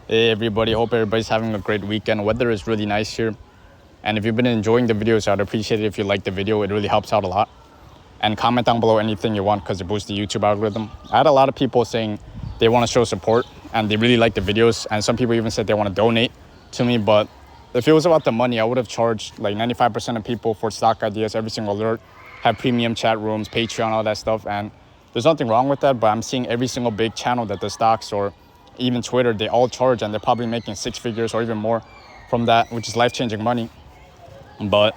Hey everybody, hope everybody's having a great weekend. Weather is really nice here. And if you've been enjoying the videos, I'd appreciate it if you like the video. It really helps out a lot. And comment down below anything you want because it boosts the YouTube algorithm. I had a lot of people saying they want to show support and they really like the videos. And some people even said they want to donate to me. But if it was about the money, I would have charged like 95% of people for stock ideas, every single alert, have premium chat rooms, Patreon, all that stuff. And there's nothing wrong with that, but I'm seeing every single big channel that does stocks or even Twitter, they all charge and they're probably making six figures or even more from that, which is life-changing money. But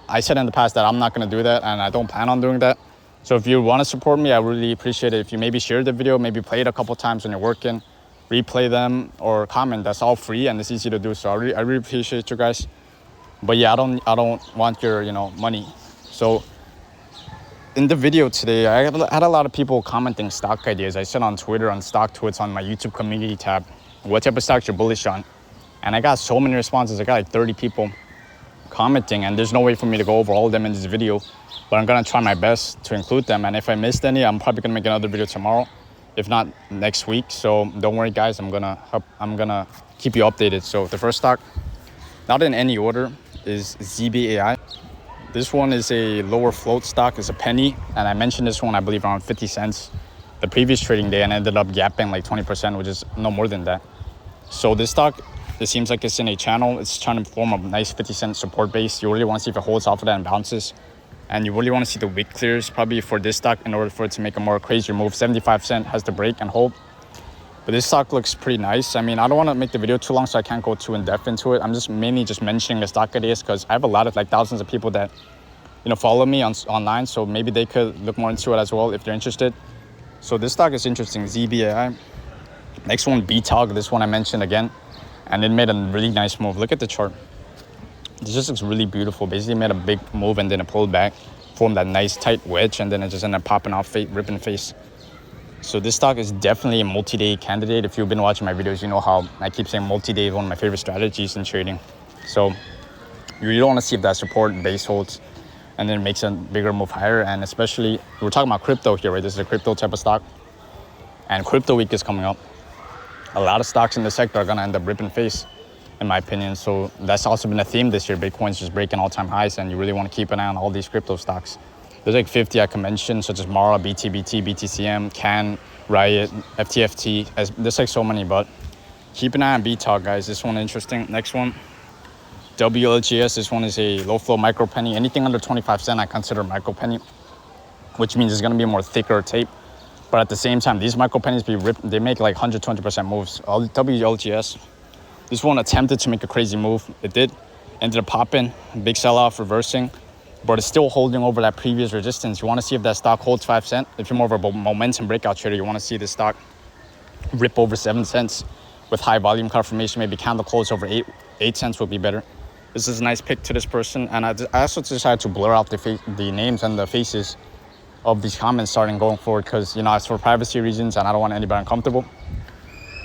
I said in the past that I'm not going to do that and I don't plan on doing that. So if you want to support me, I really appreciate it if you maybe share the video, maybe play it a couple times when you're working, replay them or comment. That's all free and it's easy to do. So I really appreciate you guys. But yeah, I don't want your money. So in the video today, I had a lot of people commenting stock ideas. I said on Twitter, on stock tweets, on my YouTube community tab, what type of stocks you're bullish on. And I got so many responses. I got like 30 people commenting, and there's no way for me to go over all of them in this video, but I'm gonna try my best to include them. And if I missed any, I'm probably gonna make another video tomorrow, if not next week. So don't worry guys, I'm gonna keep you updated. So the first stock, not in any order, is ZBAI. This one is a lower float stock. It's a penny. And I mentioned this one, I believe, around 50 cents the previous trading day and ended up gapping like 20%, which is no more than that. So this stock, it seems like it's in a channel. It's trying to form a nice 50-cent support base. You really want to see if it holds off of that and bounces. And you really want to see the wick clears probably for this stock in order for it to make a more crazier move. 75 cent has to break and hold. But this stock looks pretty nice. I mean, I don't want to make the video too long, so I can't go too in-depth into it. I'm just mainly just mentioning the stock ideas because I have a lot of like thousands of people that follow me online, so maybe they could look more into it as well if they're interested. So this stock is interesting, ZBAI. Next one, BTOG. This one I mentioned again, and it made a really nice move. Look at the chart. This just looks really beautiful. Basically made a big move and then it pulled back, formed that nice tight wedge, and then it just ended up popping off, ripping face. So this stock is definitely a multi-day candidate. If you've been watching my videos, you know how I keep saying multi-day is one of my favorite strategies in trading. So you really want to see if that support base holds and then it makes a bigger move higher. And especially, we're talking about crypto here, right? This is a crypto type of stock. And crypto week is coming up. A lot of stocks in the sector are going to end up ripping face, in my opinion. So that's also been a theme this year. Bitcoin's just breaking all-time highs, and you really want to keep an eye on all these crypto stocks. There's like 50 I can mention, such as Mara, BTBT, BTCM, CAN, Riot, FTFT. There's like so many, but keep an eye on BTOG, guys. This one interesting. Next one, WLGS. This one is a low flow micro penny. Anything under 25 cent I consider micro penny, which means it's going to be more thicker tape. But at the same time, these micro pennies they make like 120% moves. WLGS. This one attempted to make a crazy move. It did. Ended up popping, big sell-off, reversing. But it's still holding over that previous resistance. You want to see if that stock holds 5 cents. If you're more of a momentum breakout trader, you want to see this stock rip over 7 cents with high volume confirmation. Maybe candle close over 8 cents would be better. This is a nice pick to this person. And I also decided to blur out the names and the faces of these comments starting going forward because, it's for privacy reasons and I don't want anybody uncomfortable.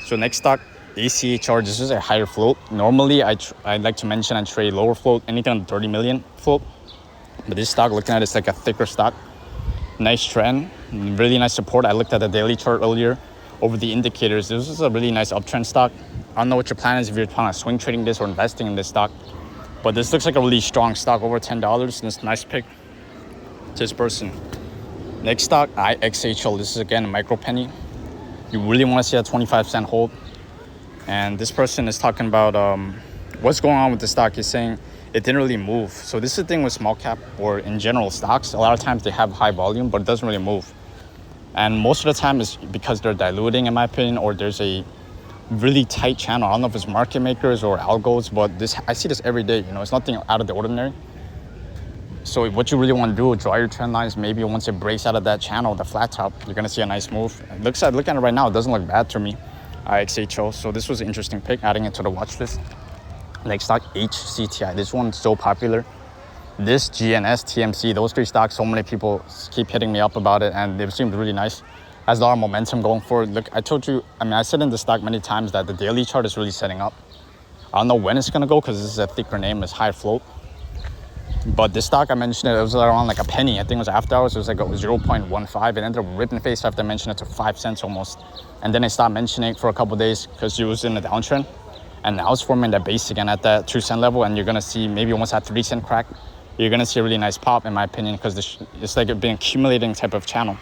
So next stock, ACHR. This is a higher float. Normally, I'd like to mention and trade lower float, anything under 30 million float. But this stock, looking at it, it's like a thicker stock. Nice trend, really nice support. I looked at the daily chart earlier over the indicators. This is a really nice uptrend stock. I don't know what your plan is if you're trying to swing trading this or investing in this stock. But this looks like a really strong stock, over $10. And it's a nice pick to this person. Next stock, IXHL. This is again a micro penny. You really want to see a 25 cent hold. And this person is talking about what's going on with the stock. He's saying it didn't really move. So this is the thing with small cap or in general stocks. A lot of times they have high volume, but it doesn't really move. And most of the time is because they're diluting, in my opinion, or there's a really tight channel. I don't know if it's market makers or algos, but I see this every day. It's nothing out of the ordinary. So what you really want to do is draw your trend lines. Maybe once it breaks out of that channel, the flat top, you're going to see a nice move. Looking at it right now, it doesn't look bad to me. IXHO. So this was an interesting pick, adding it to the watch list. Next stock, HCTI. This one's so popular. This, GNS, TMC, those three stocks, so many people keep hitting me up about it, and they seem really nice. Has a lot of momentum going forward. Look, I said in the stock many times that the daily chart is really setting up. I don't know when it's going to go because this is a thicker name, it's high float. But this stock, I mentioned it was around like a penny. I think it was after hours, it was like a 0.15. It ended up ripping face after I mentioned it to 5 cents almost. And then I stopped mentioning it for a couple of days because it was in a downtrend. And now it's forming that base again at that 2 cent level. And you're going to see maybe almost at 3 cent crack. You're going to see a really nice pop, in my opinion, because it's like been accumulating type of channel.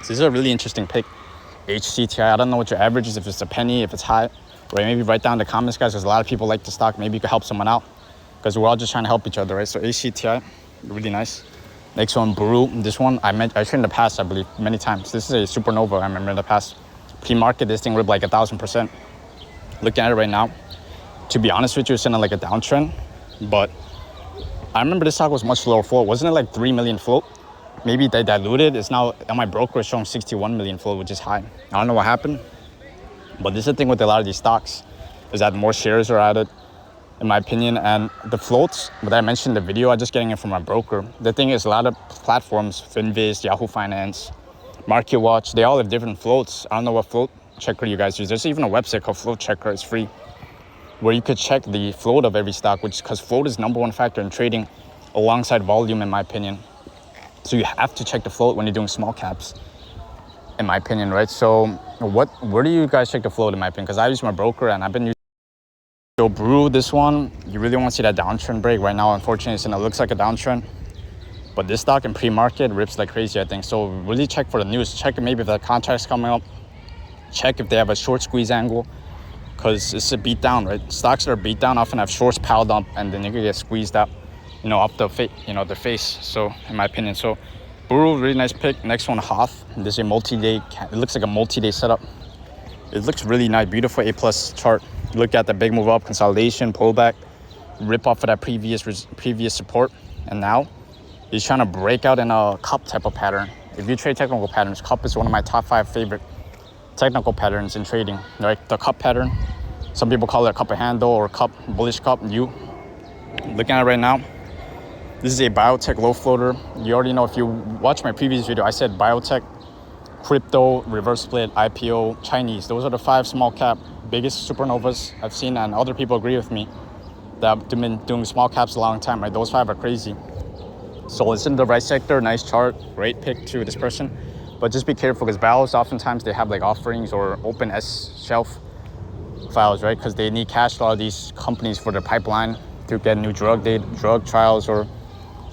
So this is a really interesting pick. HCTI, I don't know what your average is, if it's a penny, if it's high. Right, maybe write down in the comments, guys, because a lot of people like the stock. Maybe you could help someone out, because we're all just trying to help each other, right? So HCTI, really nice. Next one, Brew. This one I showed in the past, I believe, many times. This is a supernova. I remember in the past. Pre-market, this thing ripped like 1,000%. Looking at it right now, to be honest with you, it's in like a downtrend. But I remember this stock was much lower float. Wasn't it like 3 million float? Maybe they diluted. It's now on my broker showing 61 million float, which is high. I don't know what happened. But this is the thing with a lot of these stocks, is that more shares are added, in my opinion. And the floats, what I mentioned in the video, I'm just getting it from my broker. The thing is, a lot of platforms, Finviz, Yahoo Finance, Market Watch, they all have different floats. I don't know what float checker you guys use. There's even a website called Float Checker. It's free, where you could check the float of every stock, which, because float is #1 factor in trading alongside volume, in my opinion. So you have to check the float when you're doing small caps, in my opinion, right? So where do you guys check the float, in my opinion? Because I use my broker and I've been using. So Brew, this one, you really want to see that downtrend break. Right now, unfortunately, it looks like a downtrend. But this stock in pre-market rips like crazy, I think. So really check for the news. Check maybe if the contract's coming up. Check if they have a short squeeze angle, because it's a beat down, right? Stocks that are beat down often have shorts piled up, and then you could get squeezed out, off the face. So in my opinion, so Brew, really nice pick. Next one, Hoth. This is a multi-day. It looks like a multi-day setup. It looks really nice, beautiful A+ chart. Look at the big move up, consolidation, pullback, rip off of that previous support, and now he's trying to break out in a cup type of pattern. If you trade technical patterns, cup is one of my top 5 favorite technical patterns in trading. Right, the cup pattern. Some people call it a cup of handle or cup, bullish cup. You looking at it right now. This is a biotech low floater. You already know, if you watch my previous video, I said biotech, crypto, reverse split, IPO, Chinese. Those are the 5 small cap biggest supernovas I've seen, and other people agree with me that I've been doing small caps a long time, right? Those 5 are crazy. So it's in the right sector, nice chart, great pick to this person. But just be careful, because bios, oftentimes they have like offerings or open shelf files, right? Because they need cash to all these companies for their pipeline to get new drug trials or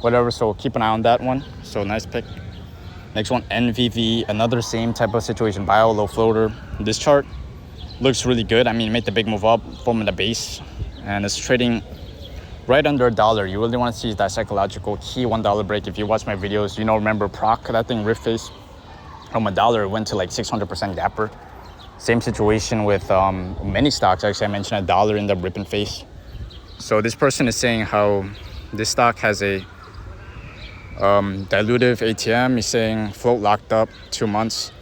whatever. So keep an eye on that one. So nice pick. Next one, NVV, another same type of situation, bio low floater. This chart looks really good. I mean, it made the big move up, forming the base, and it's trading right under $1. You really want to see that psychological key $1 break. If you watch my videos, remember Proc, that thing ripped face from $1, it went to like 600% gapper. Same situation with many stocks. Actually, I mentioned $1 in the ripping face. So this person is saying how this stock has a dilutive ATM. He's saying float locked up 2 months.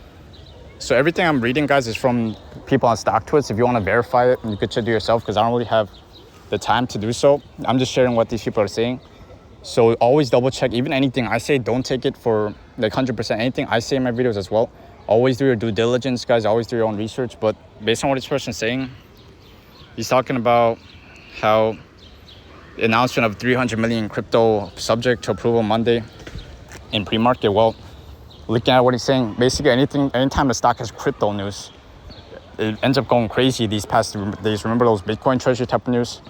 So everything I'm reading, guys, is from people on StockTwits. If you want to verify it, you could check it yourself, because I don't really have the time to do so. I'm just sharing what these people are saying. So always double check. Even anything I say, don't take it for like 100%. Anything I say in my videos as well, always do your due diligence, guys. Always do your own research. But based on what this person is saying, he's talking about how the announcement of 300 million crypto subject to approval Monday in pre-market. Well, looking at what he's saying, basically anytime the stock has crypto news, it ends up going crazy these past days. Remember those Bitcoin treasury type of news?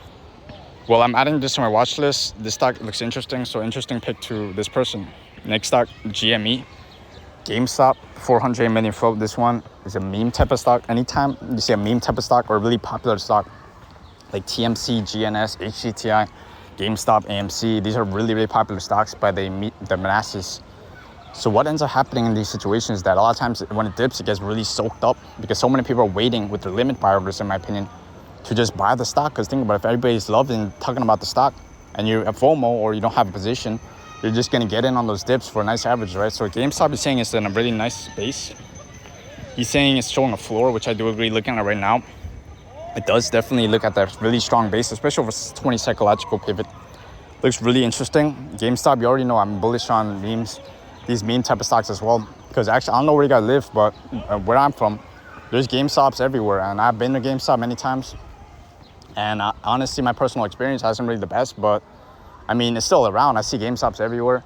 Well, I'm adding this to my watch list. This stock looks interesting, so interesting pick to this person. Next stock, GME. GameStop, 400 million float. This one is a meme type of stock. Anytime you see a meme type of stock or a really popular stock, like TMC, GNS, HCTI, GameStop, AMC, these are really, really popular stocks by the masses. So what ends up happening in these situations is that a lot of times when it dips, it gets really soaked up, because so many people are waiting with their limit buy orders, in my opinion, to just buy the stock. Because think about it, if everybody's loving talking about the stock and you're at FOMO or you don't have a position, you're just going to get in on those dips for a nice average, right? So GameStop is saying it's in a really nice base. He's saying it's showing a floor, which I do agree. Looking at it right now, it does definitely look at that really strong base, especially over 20 psychological pivot. Looks really interesting. GameStop, you already know I'm bullish on memes, these meme type of stocks as well. Because actually, I don't know where you guys live, but where I'm from, there's GameStops everywhere. And I've been to GameStop many times. And honestly, my personal experience hasn't really the best, but I mean, it's still around. I see GameStops everywhere.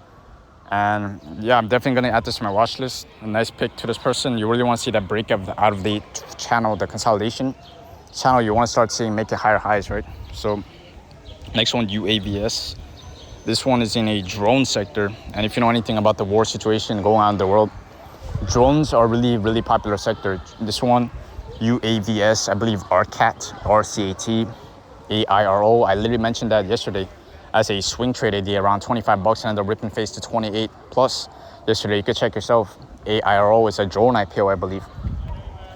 And yeah, I'm definitely going to add this to my watch list. A nice pick to this person. You really want to see that break out of the channel, the consolidation channel. You want to start seeing make it higher highs, right? So next one, UAVS. This one is in a drone sector. And if you know anything about the war situation going on in the world, drones are really, really popular sector. This one, UAVS, I believe RCAT, RCAT, AIRO. I literally mentioned that yesterday as a swing trade idea, around 25 bucks, and ended up ripping face to 28 plus yesterday. You could check yourself. AIRO is a drone IPO, I believe.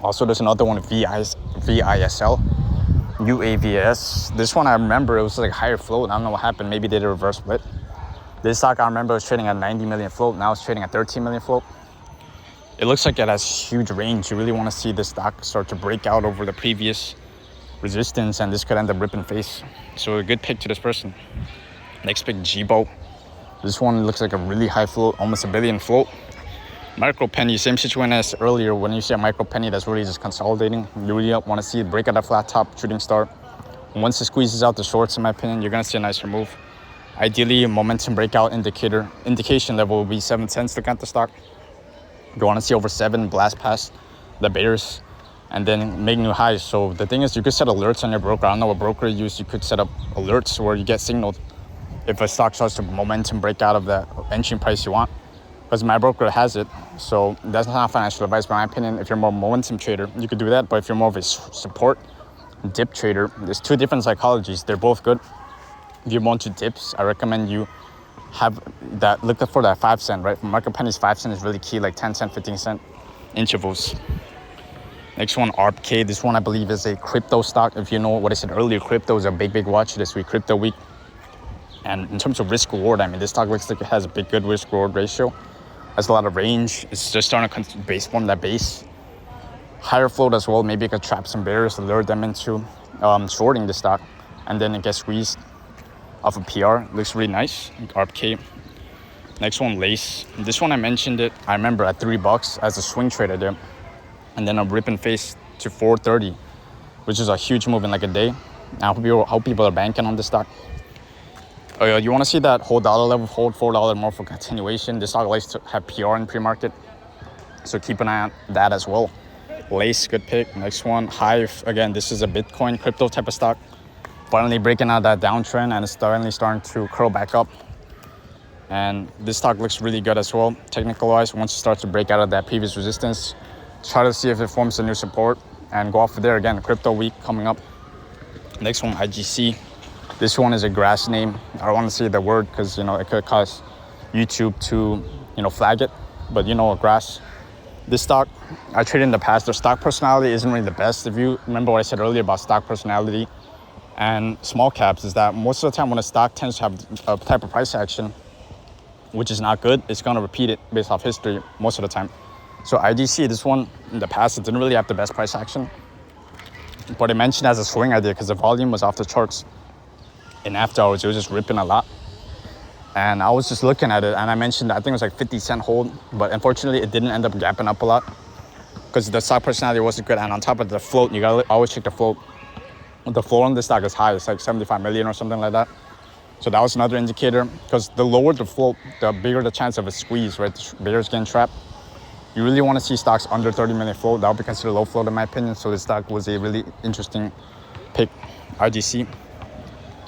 Also, there's another one, VISL, UAVS. This one I remember it was like higher float. I don't know what happened. Maybe they did a reverse split. This stock I remember was trading at 90 million float. Now it's trading at 13 million float. It looks like it has huge range. You really want to see this stock start to break out over the previous resistance, and this could end up ripping face. So a good pick to this person. Next pick, Jibo. This one looks like a really high float, almost a billion float. Micro penny, same situation as earlier. When you see a micro penny that's really just consolidating, you really want to see it break out a flat top, shooting star. Once it squeezes out the shorts, in my opinion, you're going to see a nicer move. Ideally, a momentum breakout indication level will be 7 cents. Look at the stock. You want to see over 7, blast past the bears, and then make new highs. So the thing is, you could set alerts on your broker. I don't know what broker you use. You could set up alerts where you get signaled if a stock starts to momentum break out of the entry price you want. Because my broker has it. So that's not financial advice, but in my opinion, if you're more momentum trader, you could do that. But if you're more of a support dip trader, there's 2 different psychologies. They're both good. If you're more into dips, I recommend you have that, look for that 5 cent, right? Micro pennies, 5 cent is really key, like 10 cent, 15 cent intervals. Next one, ARPK. This one I believe is a crypto stock. If you know what I said earlier, crypto is a big watch this week, crypto week. And in terms of risk reward, I mean, this stock looks like it has a good risk reward ratio. Has a lot of range. It's just starting to base form that base. Higher float as well. Maybe it could trap some bears to lure them into shorting the stock, and then it gets squeezed off of PR. Looks really nice. ARPK. Next one, Lace. This one I mentioned it. I remember at $3 as a swing trader there, and then a ripping face to 430, which is a huge move in like a day. I hope people are banking on this stock. You want to see that whole dollar level, hold $4 more for continuation. This stock likes to have PR in pre-market, so keep an eye on that as well. Lace, good pick. Next one, Hive. Again, this is a Bitcoin crypto type of stock. Finally breaking out that downtrend, and it's finally starting to curl back up. And this stock looks really good as well, technical wise. Once it starts to break out of that previous resistance, try to see if it forms a new support and go off of there. Again, crypto week coming up. Next one, IGC. This one is a grass name. I don't want to say the word because, you know, it could cause YouTube to, you know, flag it. But, you know, grass. This stock, I traded in the past. Their stock personality isn't really the best. If you remember what I said earlier about stock personality and small caps, is that most of the time when a stock tends to have a type of price action, which is not good, it's going to repeat it based off history most of the time. So IGC, this one in the past, it didn't really have the best price action. But I mentioned as a swing idea because the volume was off the charts. And after hours, it was just ripping a lot. And I was just looking at it, and I mentioned, I think it was like 50 cent hold, but unfortunately it didn't end up gapping up a lot because the stock personality wasn't good. And on top of the float, you gotta always check the float. The float on this stock is high. It's like 75 million or something like that. So that was another indicator, because the lower the float, the bigger the chance of a squeeze, right? The bears getting trapped. You really want to see stocks under 30 million float. That would be considered low float in my opinion. So this stock was a really interesting pick, IGC.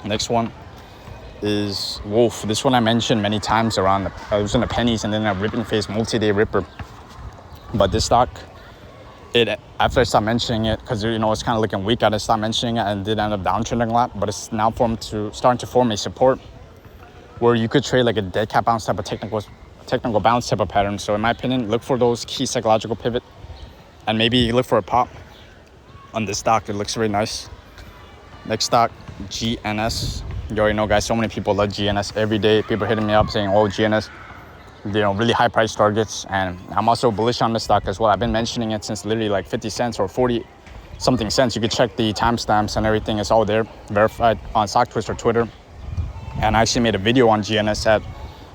Next one is Wolf. This one I mentioned many times around, it was in the pennies and then a ripping face multi-day ripper. But this stock, after I stopped mentioning it, because, you know, it's kind of looking weak, I stopped mentioning it and did end up downtrending a lot. But it's now starting to form a support where you could trade like a dead cat bounce type of technical bounce type of pattern. So in my opinion, look for those key psychological pivot and maybe look for a pop on this stock. It looks really nice. Next stock, GNS. You already know, guys, so many people love GNS. Every day people hitting me up saying, oh, GNS, you know, really high price targets. And I'm also bullish on this stock as well. I've been mentioning it since literally like 50 cents or 40 something cents. You could check the timestamps and everything. It's all there, verified on StockTwist or Twitter. And I actually made a video on GNS at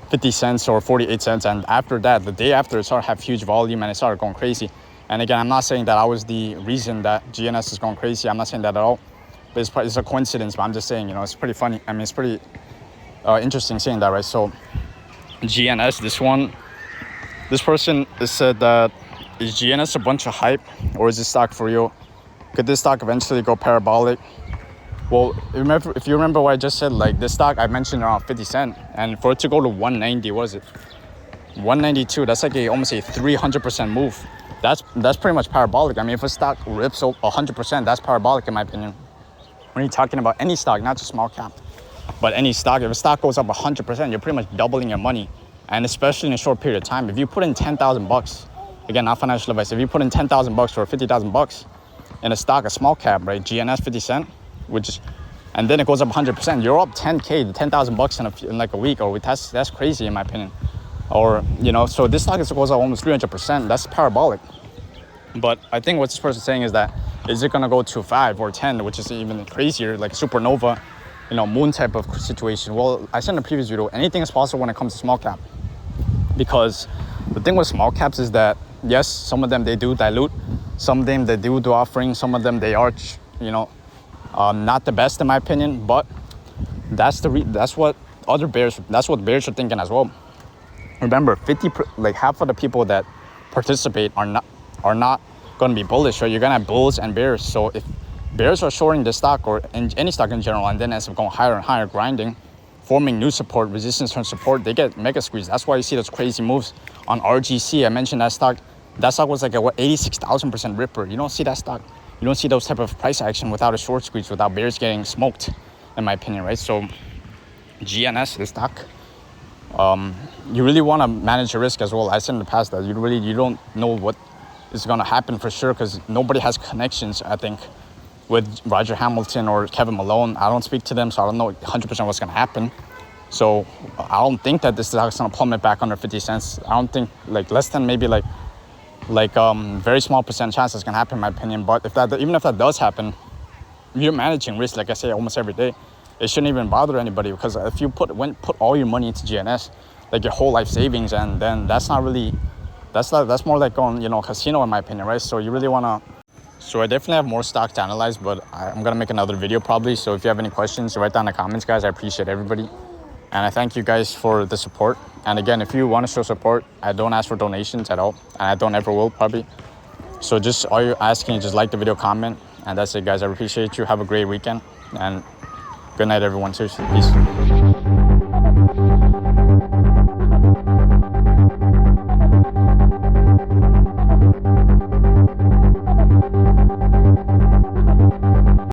50 cents or 48 cents. And after that, the day after, it started to have huge volume and it started going crazy. And again, I'm not saying that I was the reason that GNS is going crazy. I'm not saying that at all. But it's a coincidence, but I'm just saying, you know, it's pretty funny. I mean, it's pretty interesting saying that, right? So GNS, this person said that, is GNS a bunch of hype, or is this stock for real? Could this stock eventually go parabolic? Well, if you remember what I just said, like this stock I mentioned around 50 cents, and for it to go to 190, what is it? 192, that's like almost a 300% move. That's pretty much parabolic. I mean, if a stock rips 100%, that's parabolic in my opinion. When you're talking about any stock, not just small cap, but any stock, if a stock goes up 100%, you're pretty much doubling your money. And especially in a short period of time, if you put in 10,000 bucks, again, not financial advice, if you put in 10,000 bucks or 50,000 bucks in a stock, a small cap, right, GNS 50 cent, and then it goes up 100%, you're up 10K to 10,000 bucks in like a week, or that's crazy in my opinion. Or, so this stock goes up almost 300%, that's parabolic. But I think what this person's saying is that, is it gonna go to 5 or 10, which is even crazier, like supernova, moon type of situation? Well, I said in the previous video, anything is possible when it comes to small cap. Because the thing with small caps is that, yes, some of them they do dilute, some of them they do offerings, some of them they are, not the best in my opinion. But that's what bears are thinking as well. Remember, half of the people that participate are not going to be bullish, right? You're going to have bulls and bears. So if bears are shorting the stock or any stock in general, and then as of going higher and higher, grinding, forming new support, resistance turn support, they get mega squeeze. That's why you see those crazy moves on RGC. I mentioned that stock. That stock was like a 86,000% ripper. You don't see that stock. You don't see those type of price action without a short squeeze, without bears getting smoked, in my opinion, right? So GNS, this stock, you really want to manage your risk as well. I said in the past that you don't know what is going to happen for sure, because nobody has connections, I think, with Roger Hamilton or Kevin Malone. I don't speak to them, so I don't know 100% what's going to happen. So I don't think that this stock is going to plummet back under 50 cents. I don't think, less than maybe very small percent chance that's going to happen, in my opinion. But even if that does happen, you're managing risk, like I say almost every day. It shouldn't even bother anybody, because if you put all your money into GNS, like your whole life savings, and then that's more like going, casino, in my opinion, right? So you really want to. So I definitely have more stock to analyze, but I'm going to make another video probably. So if you have any questions, write down in the comments, guys. I appreciate everybody. And I thank you guys for the support. And again, if you want to show support, I don't ask for donations at all. And I don't ever will, probably. So just all you're asking is just like the video, comment. And that's it, guys. I appreciate you. Have a great weekend. And good night, everyone. Seriously. Peace.